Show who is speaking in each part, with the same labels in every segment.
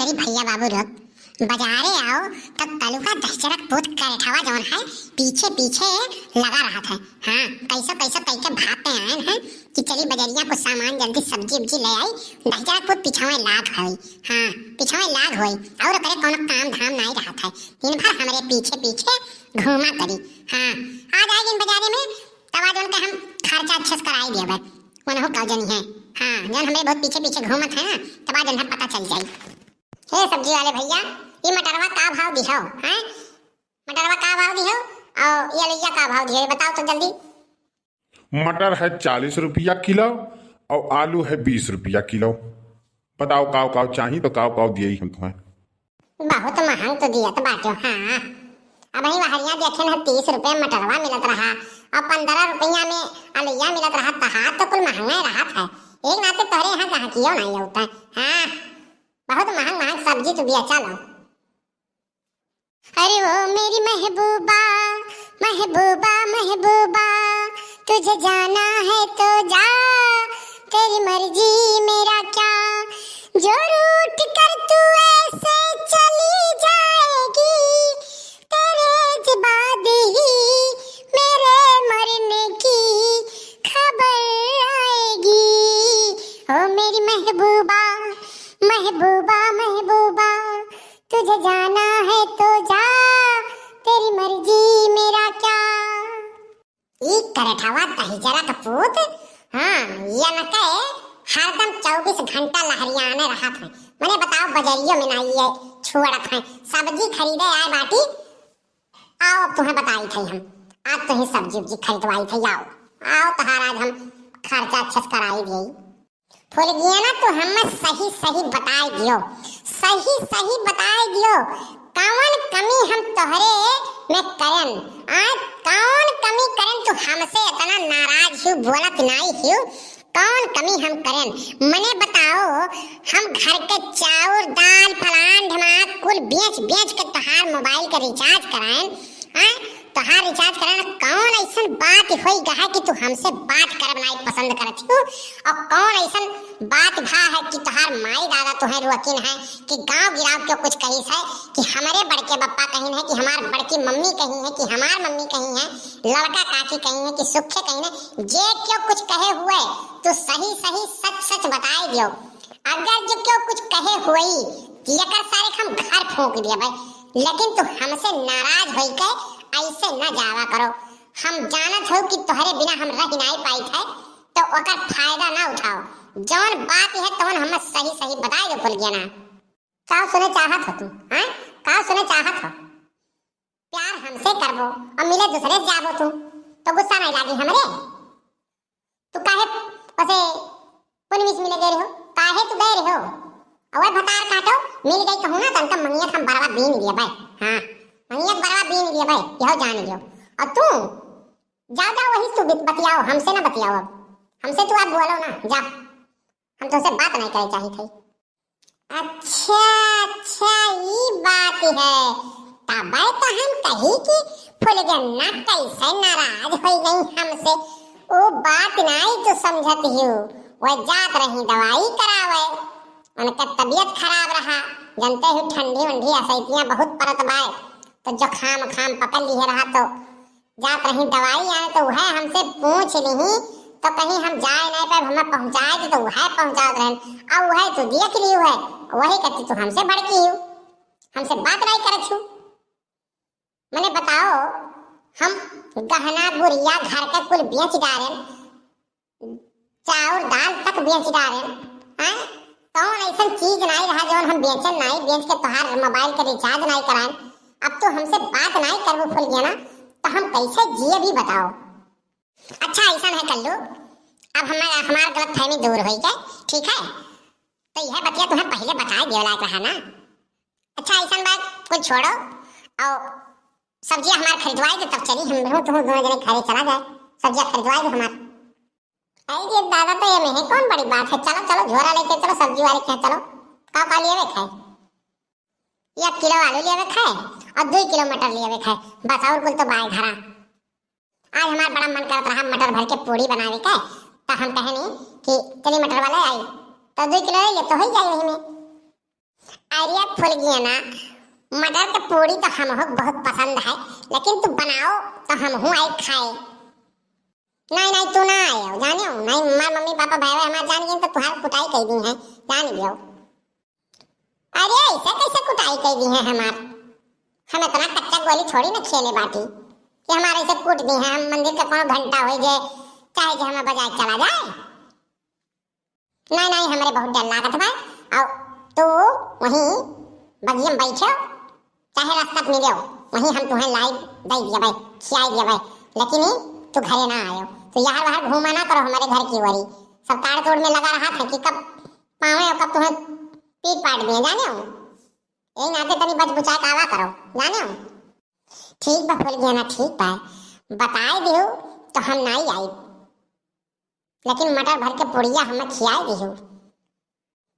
Speaker 1: करी भैया बाबू रोग बाजारे आओ तब कलू का दशचरक पूत करठवा जौन है पीछे पीछे लगा रहा था। हाँ कैसा कैसा कई के भाप पे आए हैं कि चली बजरिया को सामान जल्दी सब्जी उब्जी ले आई। दशचरक पूत पिछावे लाग हुई। हाँ पिछावे लाग हुई और करे कोनो काम धाम नहीं रहा था। दिन भर हमारे पीछे पीछे घूमा करी। हाँ आ जाएगी बाजारे में तब आज उनका हम खर्चा अच्छे से कराई दिया भाई कौन हो कौजनी है। हाँ जन हमें बहुत पीछे पीछे घूमत है ना तब आज उन्हें पता चल जाए। हे सब्जी वाले भैया ये मटरवा का भाव दिहो हैं? मटरवा का भाव दिहो और ये लइया का भाव दिहो बताओ तो जल्दी।
Speaker 2: मटर है 40 रुपया किलो और आलू है 20 रुपया किलो। बताओ काव काव चाहिए तो काव काव दिए हम तुम्हें।
Speaker 1: बहुत महंग तो दिया तो बाटो। हाँ अब वही वहरिया देखे ना 30 रुपये मटरवा मिलत रहा और 15 रुपया में अलैया मिलत रहा तहा तो कुल महंगा रहा था। एक नाते तोहरे यहाँ कहा कियो नहीं होता। हाँ बहुत महंग महंग सब्जी तो दिया। चलो अरे वो मेरी महबूबा महबूबा महबूबा तुझे जाना है तो जा तेरी मर्जी मेरा क्या जो रूठ कर तू ऐसे चली जाएगी तेरे जबाद ही मेरे मरने की खबर आएगी। ओ मेरी महबूबा महबूबा महबूबा तुझे जाना है तो जा तेरी मर्जी मेरा क्या। एक करठवा दहीजरा का पूत। हाँ ये न कहे हरदम 24 घंटा लहरियाने रहा था। मैंने बताओ बजरियों में ना ये छुअड़त है सब्जी खरीदे आए बाटी। आओ अब तुम्हें बताई थी हम आज तो ही सब्जी उब्जी खरीदवाई थी। आओ आओ तहार आज हम खर्चा अच्छे से कराई दी। फुल गया ना तो हमें सही सही बताए दियो सही बताए दियो कौन कमी हम तोहरे में करन आज कौन कमी करन तू हमसे इतना नाराज हो बोलत नहीं हो। कौन कमी हम करन मने बताओ हम घर के चाउर दाल फलान ढमाक कुल बेच बेच के तोहार मोबाइल का रिचार्ज कराएं। तोहार रिचार्ज कराना कौन ऐसा बात होई गहा कि तू हमसे बात करब नहीं पसंद करत हो और कौन ऐसा बात भा है कि तोहार माई दादा तुहे रुकिन है कि गांव गिराव के कुछ कही है कि हमारे बड़के बप्पा कहीं है कि हमार बड़की मम्मी कहीं है कि हमार मम्मी कहीं है लड़का काकी कहीं है कि सुखे कहीं है जे क्यों कुछ कहे हुए तो सही सही सच सच बताए दियो। अगर जो क्यों कुछ कहे हुई लेकर सारे हम घर फूंक दिया भाई लेकिन तू हमसे नाराज होई के ऐसे न जावा करो। हम जानत हो कि तोहरे बिना हम रह नहीं पाई थे तो ओकर फायदा ना उठाओ। जौन बात है तौन हमें सही सही बताए दो भूल गया ना। का सुने चाहत हो तुम? हाँ का सुने चाहत हो? प्यार हमसे करबो और मिले दूसरे से जाबो तुम तो गुस्सा नहीं लागी हमरे? तू काहे पसे पुनविस मिले गए हो काहे तू गए हो और भतार काटो मिल गई कहूं ना तंका मंगियत हम बरवा बीन दिया भाई। हाँ मंगियत बरवा बीन दिया भाई यहो जान लियो। और तू जा जा वही तू बतियाओ हमसे ना बतियाओ। अब हमसे तू आप बोलो ना जा हम तुमसे बात नहीं करे चाहिए थी। अच्छा ये बात है तब तो हम कही कि फुलगन्ना कैसे नाराज हो गई हमसे वो बात नहीं तो समझत हो। वह जात रही दवाई करावे उनका तबीयत खराब रहा जानते हो ठंडी वंडी असैतियां बहुत परत बाय तो जुखाम खाम पकड़ लिए रहा तो जात रही दवाई आए तो वह हमसे पूछ ली तो कहीं हम जाए नहीं पर हमें पहुंचाए तो वह पहुंचा रहे अब वह तो दिया के लिए है वही कहती तू हमसे भड़की हो हमसे बात नहीं करत छू। मैंने बताओ हम गहना गुड़िया घर का कुल बेच डालें चाउर दाल तक बेच डालें। हैं कौन ऐसा चीज नहीं रहा जो हम बेचन नहीं बेच के तोहार मोबाइल का रिचार्ज नहीं कराएं। अब तो हमसे बात नहीं करबो फुल गया ना तो हम कैसे जिए भी बताओ। अच्छा ऐसा है कर लो अब हमारा गलत फहमी दूर हो गई ठीक है तो यह बतिया तुम्हें पहले बता दिया लायक रहा ना। अच्छा ऐसा बात कुछ छोड़ो और सब्जियां हमारे खरीदवाई दो तब चली हम तुम दोनों जने घरे चला जाए सब्जियां खरीदवाई दो हमारे। अरे दादा तो ये में है कौन बड़ी बात है चलो चलो झोरा लेके चलो सब्जी वाले के चलो का लिए खाए 1 किलो आलू लिए खाए और 2 किलो मटर लिए खाए बस और कुल तो बाय घरा। आज हमारा बड़ा मन करत रहा मटर भर के पूड़ी बनावे के तो हम कहे नहीं कि चलिए मटर वाले आई तो 2 किलो ले तो हो जाए वही में। अरे फूल गया ना, मटर के पूरी तो हमको बहुत पसंद है, लेकिन तू बनाओ तो हम आई खाए। नहीं नहीं तू ना आयो जानियो, नहीं मार मम्मी पापा भाई हमारे जान गए तो तुम्हारी कुटाई कर दी है जान लियो। अरे ऐसे कैसे कुटाई कर दी है हमार, हम इतना कच्चा गोली थोड़ी ना खेले बाटी कि हमारे से कूट दी है। हम मंदिर का कोनो घंटा हो जाए चाहे जो हमें बजाए चला जाए। नहीं नहीं हमारे बहुत डर लागत भाई। आओ तो वहीं बगियम बैठो चाहे रास्ता मिलो, वहीं हम तुम्हें लाई दे दिया भाई, खिलाई दिया भाई, लेकिन तू घरे ना आयो। तो यहाँ बाहर घूमा ना करो हमारे घर की वरी, सब ताड़ तोड़ में लगा रहा था कि कब पावे और कब तुम्हें पीट पाट दिए जाने हो। यही नाते तनी बच बुचा के आवा करो जाने हो। ठीक बा फूल गया ना, ठीक बा बताए दियो तो हम नहीं आई, लेकिन मटर भर के पुड़िया हमें खियाई दियो।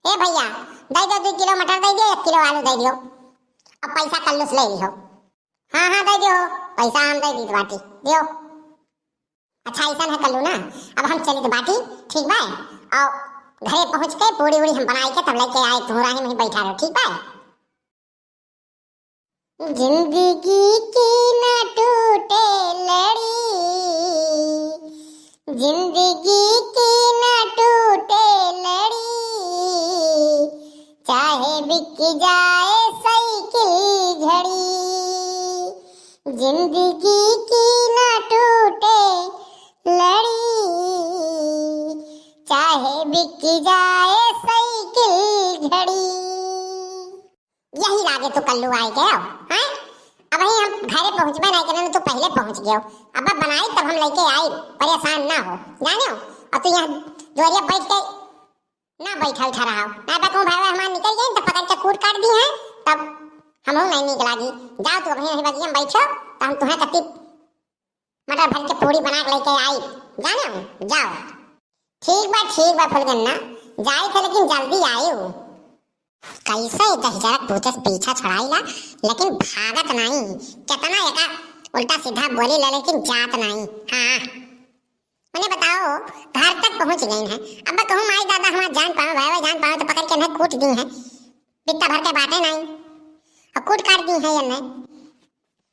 Speaker 1: ए भैया दे दो 2 किलो मटर दे दियो, 1 किलो आलू दे दियो, अब पैसा कल्लूस ले लियो। हाँ हाँ दे दियो, पैसा हम दे दी बाटी दियो। अच्छा ऐसा है कल्लू ना, अब हम चली तो बाटी ठीक बा, और घरे पहुंच के पूरी उड़ी हम बनाई के तब लेके आए, तुम्हारा ही में बैठा रहो ठीक बा। जिंदगी की न टूटे लड़ी, जिंदगी की न टूटे लड़ी, चाहे बिक जाए साइकिल घड़ी, जिंदगी की न टूटे लड़ी, चाहे बिक जाए साइकिल घड़ी। यही लागे तो कल्लू आए गए हैं। अब ही हम घरे पहुंचबे नहीं करने तो पहले पहुंच गए, अब बनाई तब हम लेके आई, परेशान ना हो जाने हो। और तू यहाँ जोरिया बैठ के ना बैठा उठा रहा हो ना, कहूँ भाई हमारे निकल गए तो पकड़ के कूट काट दी है, तब हम नहीं निकलागी। जाओ तू अभी यहीं बगिया में बैठो तो हम तुम्हें कति मटर भर के पूरी बना के लेके आई जाने हो। जाओ ठीक बा फुलगन्ना जाए थे, लेकिन जल्दी आयो। कैसे दहजरा पूछस पीछा छड़ाईला, लेकिन भागत नहीं, कितना एका उल्टा सीधा बोली ला लेकिन जात नहीं। हाँ उन्हें बताओ घर तक पहुंच गई हैं, अब कहूँ माई दादा हमारा जान पाओ भाई जान पाओ तो पकड़ के नहीं कूट दी है, पित्ता भर के बाटे नहीं और कूट काट दी है, ये नहीं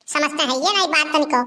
Speaker 1: समझते हैं ये नहीं बात तुमको।